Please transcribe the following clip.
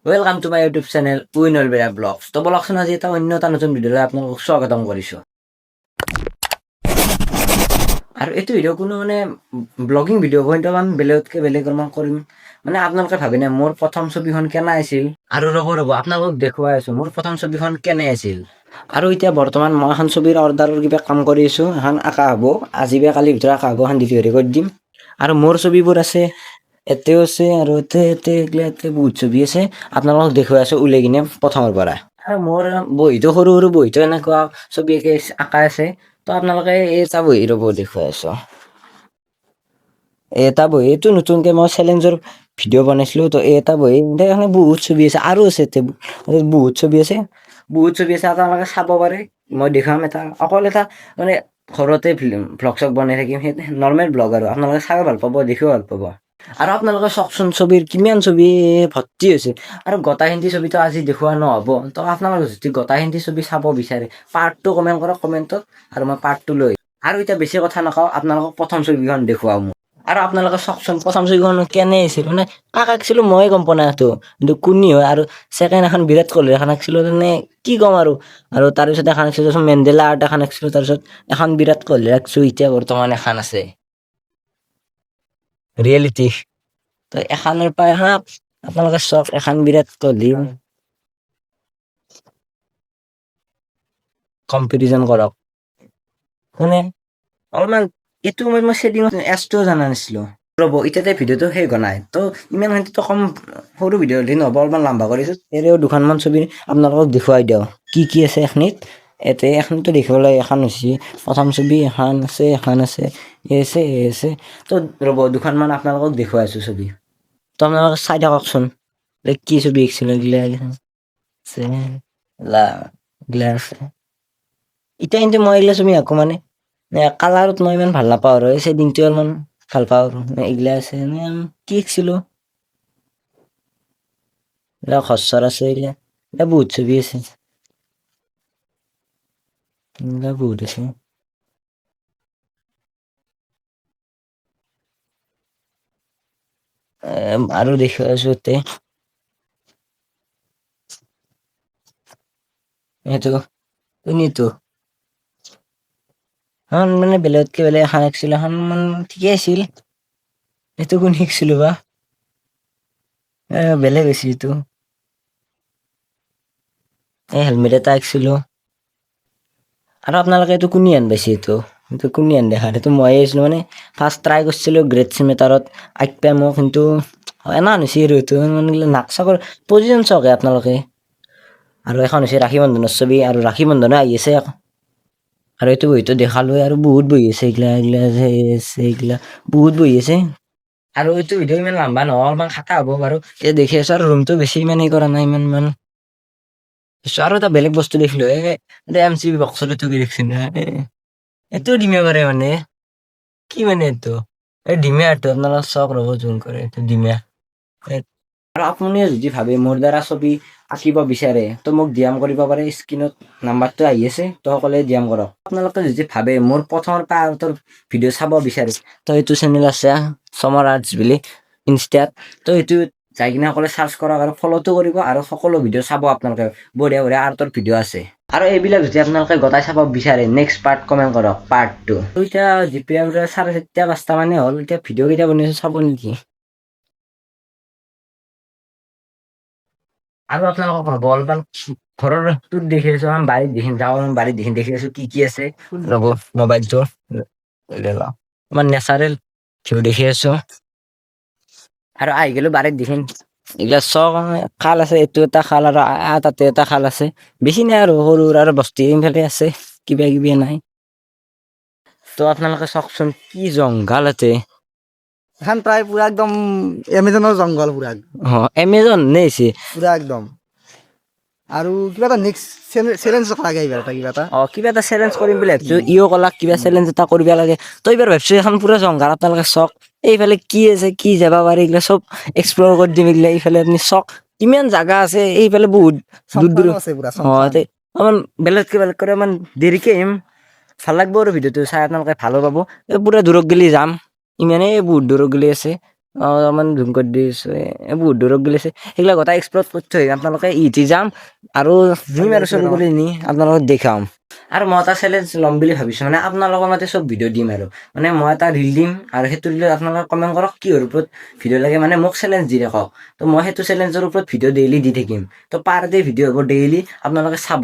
Welcome to my YouTube channel উইনল বেৰা blogs. তো ব্লগচোন আজি এটা অন্য এটা নতুন ভিডিঅ'লৈ আপোনালোকক স্বাগতম কৰিছোঁ। আৰু এইটো ভিডিঅ' কোনো ব্লগিং ভিডিঅ' হ'ব, কিন্তু বেলেগতকৈ বেলেগ কৰিম। আপোনালোকে ভাবিনে মোৰ প্ৰথম ছবিখন কেনে আছিল? আৰু ৰ'ব আপোনালোকক দেখুৱাই আছোঁ মোৰ প্ৰথম ছবিখন কেনে আছিল। আৰু এতিয়া বৰ্তমান মই এখন ছবিৰ অৰ্ডাৰৰ কিবা কাম কৰি আছোঁ। এখন আঁকা হ'ব, আজি বা কালিৰ ভিতৰত আঁকা হ'ব, এখন ডেলিভাৰী কৰি দিম। আৰু মোৰ ছবিবোৰ আছে, এতেও আছে আৰু এতে বহুত ছবি আছে। আপোনালোকক দেখুৱাই আছোঁ উলাই কিনে প্ৰথমৰ পৰা। আৰু মোৰ বহীতো সৰু সৰু বহীতো এনেকুৱা ছবি আঁকা আছে। তো আপোনালোকে এটা বহী ৰ'ব দেখুৱাই আছোঁ। এটা বহী, এইটো নতুনকৈ মই চেলেঞ্জৰ ভিডিঅ' বনাইছিলোঁ। তো এটা বহী বহুত ছবি আছে, আৰু আছে বহুত ছবি আছে, আপোনালোকে চাব পাৰে। মই দেখুৱাম এটা, অকল এটা ঘৰতে ভ্লগ চগ বনাই থাকিম, সেই নৰ্মেল ভ্লগ আৰু আপোনালোকে চাই ভাল পাব, দেখিও ভাল পাব। আৰু আপোনালোকে চাওকচোন ছবিৰ কিমান ছবি ভৰ্তি হৈছে। আৰু গোটেইখিনি ছবিটো আজি দেখুওৱা নহ'ব। তো আপোনালোকে যদি গোটেইখিনি ছবি চাব বিচাৰে, পাৰ্ট 2 কমেণ্ট কৰক কমেণ্টত, আৰু মই পাৰ্ট 2 লৈ। আৰু এতিয়া বেছি কথা নকওঁ, আপোনালোকক প্ৰথম ছবিখন দেখুৱাওঁ মই। আৰু আপোনালোকে চাওকচোন প্ৰথম ছবিখন কেনে আছিল। কাক আঁকিছিলোঁ ময়ে গম পোৱা নাই সেইটো, কিন্তু কোনি হয়। আৰু ছেকেণ্ড এখন বিৰাট কোহলিৰ এখন আঁকিছিলোঁ, কি ক'ম আৰু তাৰপিছত এখন আঁকিছিলোঁ মেণ্ডেলা আৰ্ট এখন আঁকিছিলোঁ, তাৰপিছত এখন বিৰাট কোহলিৰ আঁকিছোঁ, এতিয়া বৰ্তমান এখন আছে ৰিয়েলিটি। তো এখনৰ পৰা আপোনালোকে চাওক, এখন বিৰাট কোহলি কম্পিটিশ্যন কৰক। অলপমান এইটো মই ছেটিঙত এছটোও জানা নাছিলোঁ। ৰ'ব এতিয়াতে ভিডিঅ'টো শেষ হোৱা নাই। তো ইমান কম সৰু ভিডিঅ' হ'লে নহ'ব, অলপমান লম্বা কৰিছোঁ। এৰেও দুখনমান ছবি আপোনালোকক দেখুৱাই দিওঁ কি আছে এখনিত। এখনতো দেখিবলৈ এখন হৈছে প্ৰথম ছবি, এখন আছে এ আছে। তো ৰ'ব দুখনমান আপোনালোকক দেখুৱাই আছোঁ ছবি। তো আপোনালোকে চাই থাককচোন, কি ছবি আঁকিছিলোঁ এইগিলা আছে আছে। এতিয়া কিন্তু মই এইগিলা ছবি আঁকো কালাৰত মই ইমান ভাল নাপাওঁ, আৰু এই ছেডিংটো অলপমান ভাল পাওঁ। আৰু এইগিলা আছে কি আঁকিছিলোঁ, এইগিলা ঘৰ আছে, এইগিলা বহুত ছবি আছে, এইগিলা বহুত আছে। আৰু দেখুৱাই আছোঁ ইয়াতে সেইটো শুনিতো এখন বেলেগতকৈ বেলেগ এখন আঁকিছিলোঁ, এখন ঠিকে আছিল। এইটো কোন শিকিছিলোঁ বা, বেলেগ হৈছে এইটো। হেলমেট এটা আঁকিছিলোঁ। আৰু আপোনালোকে এইটো কোনি আন পাইছে, এইটো কোনি আন দেখা, এইটো ময়ে আছিলোঁ। ফাৰ্ষ্ট ট্ৰাই কৰিছিলোঁ গ্ৰেড চিমেটাৰত আঁকিব মোক, কিন্তু এনা হৈছে আৰু এইটো নাক চাকৰ পজিশ্যন চাওকে আপোনালোকে। আৰু এখন হৈছে ৰাখী বন্ধনৰ ছবি, আৰু ৰাখী বন্ধনো আহি আছে। আৰু এইটো বহীটো দেখালোঁ, আৰু বহুত বহি আছে, এইগিলা বহুত বহি আছে। আৰু এইটো ভিডিঅ' ইমান লম্বা নহয়, অলপমান খাটা হ'ব বাৰু। এতিয়া দেখি আছোঁ, আৰু ৰুমটো বেছি ইমান কৰা নাই, ইমান। আৰু এটা বেলেগ বস্তু দেখিলোঁ, MC বক্সত এইটো কি দেখিছিল, এইটো দিমে পাৰে কি এইটো ডিমে আৰ্টটো আপোনালোকে চাওক, ৰ'ব জুম কৰে, এইটো ডিমে। আৰু আপুনি যদি ভাবে মোৰ দ্বাৰা ছবি আঁকিব বিচাৰে, তো মোক DM কৰিব পাৰে, স্ক্ৰীনত নাম্বাৰটো আহি আছে, তো সকলোৱে DM কৰক। আপোনালোকে যদি ভাবে মোৰ প্ৰথমৰ পাৰ্টৰ ভিডিঅ' চাব বিচাৰে, তো এইটো চেনেল আছে সমৰ আৰ্টছ বুলি ইনষ্টাত। তো এইটো যাই কিনে সকলোৱে চাৰ্চ কৰক, আৰু ফ'ল'টো কৰিব, আৰু সকলো ভিডিঅ' চাব আপোনালোকে। বঢ়িয়া বঢ়িয়া আৰ্টৰ ভিডিঅ' আছে। আৰু এইবিলাক যদি আপোনালোকে গোটাই চাব বিচাৰে, নেক্সট পাৰ্ট কমেণ্ট কৰক, পাৰ্ট 2। এতিয়া GPM 4:30-5টা মানে হ'ল। এতিয়া ভিডিঅ' কেইটা বনাইছোঁ চাব নেকি? আৰু আপোনালোকক অলপমান ঘৰৰ দেখি আছোঁ, বাৰীত দেখি আছোঁ কি আছে। ৰ'ব মোবাইলটো আমাৰ নেচাৰেল ভিউ দেখি আছোঁ। আৰু আহি গ'লো বাৰীত দেখিম, এইগিলা চক খাল আছে, এইটো এটা খাল, আৰু তাতে এটা খাল আছে। বেছি নাই আৰু সৰু আৰু বস্তি ইফালে আছে, কিবা কিবি নাই। তো আপোনালোকে চাওকচোন কি জংঘল ইয়াতে। এখন প্ৰায় পুৰা একদম এমেজনৰ জংঘল পুৰা এমেজন নেছে পুৰা একদম। আৰু কিবা এটা নেক্সট চেলেঞ্জ লাগে, এইবাৰ কিবা এটা চেলেঞ্জ কৰিম বুলি ভাবিছোঁ। ক'লাক কিবা চেলেঞ্জ এটা কৰিব লাগে, তো এইবাৰ ভাবিছোঁ এখন পুৰা জংঘল। আপোনালোকে চক, এইফালে কি আছে, কি যাব পাৰি, এইগিলা চব এক্সপ্ল'ৰ কৰি দিম। এইগিলা এইফালে আপুনি চক, কিমান জাগা আছে এইফালে, বহুত দূৰ আছে পুৰা অকমান বেলেগকে কৰি অকমান দেৰিকে আহিম, ভাল লাগব। আৰু ভিডিঅ'টো চাই আপোনালোকে ভালো পাব। পুৰা দূৰক গেলি যাম, ইমানেই বহুত দূৰক গেলি আছে, অলপমান জুম কৰি দিছোঁ বহুত দূৰত গেলিছে সেইগিলা গোটেই এক্সপ্ল'ৰ কৰি থৈ আপোনালোকে ইটি যাম আৰু জুম আৰু চল কৰি নি আপোনালোকক দেখাম আৰু মই এটা চেলেঞ্জ ল'ম বুলি ভাবিছোঁ মানে আপোনালোকৰ মতে চব ভিডিঅ' দিম আৰু মানে মই এটা ৰিল দিম আৰু সেইটো ৰিলত আপোনালোকে কমেণ্ট কৰক কিহৰ ওপৰত ভিডিঅ' লাগে মানে মোক চেলেঞ্জ দি ৰাখক তো মই সেইটো চেলেঞ্জৰ ওপৰত ভিডিঅ' ডেইলি দি থাকিম তো পাৰ ডে ভিডিঅ' হ'ব ডেইলি আপোনালোকে চাব